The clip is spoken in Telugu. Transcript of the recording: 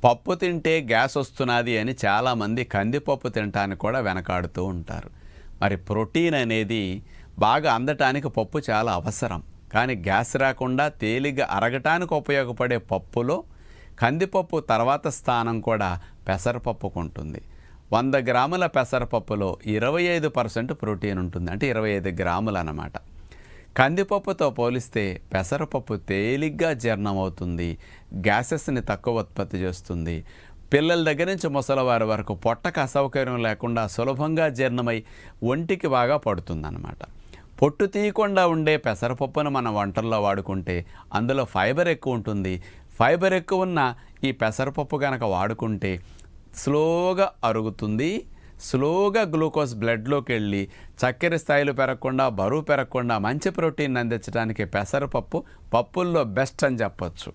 పప్పు తింటే గ్యాస్ వస్తున్నది అని చాలామంది కందిపప్పు తినటానికి కూడా వెనకాడుతూ ఉంటారు. మరి ప్రోటీన్ అనేది బాగా అందటానికి పప్పు చాలా అవసరం. కానీ గ్యాస్ రాకుండా తేలిగ్గా అరగటానికి ఉపయోగపడే పప్పులో కందిపప్పు తర్వాత స్థానం కూడా పెసరపప్పుకు ఉంటుంది. 100 గ్రాముల పెసరపప్పులో 25% ప్రోటీన్ ఉంటుంది, అంటే 25 గ్రాములు అన్నమాట. కందిపప్పుతో పోలిస్తే పెసరపప్పు తేలిగ్గా జీర్ణమవుతుంది, గ్యాసెస్ని తక్కువ ఉత్పత్తి చేస్తుంది. పిల్లల దగ్గర నుంచి ముసలివారి వరకు పొట్టకు అసౌకర్యం లేకుండా సులభంగా జీర్ణమై ఒంటికి బాగా పడుతుందన్నమాట. పొట్టు తీయకుండా ఉండే పెసరపప్పును మనం వంటల్లో వాడుకుంటే అందులో ఫైబర్ ఎక్కువ ఉంటుంది. ఫైబర్ ఎక్కువ ఉన్న ఈ పెసరపప్పు కనుక వాడుకుంటే స్లోగా అరుగుతుంది, స్లోగా గ్లూకోజ్ బ్లడ్లోకి వెళ్ళి చక్కెర స్థాయిలు పెరగకుండా, బరువు పెరగకుండా మంచి ప్రోటీన్ అందించడానికి పెసరపప్పు పప్పుల్లో బెస్ట్ అని చెప్పొచ్చు.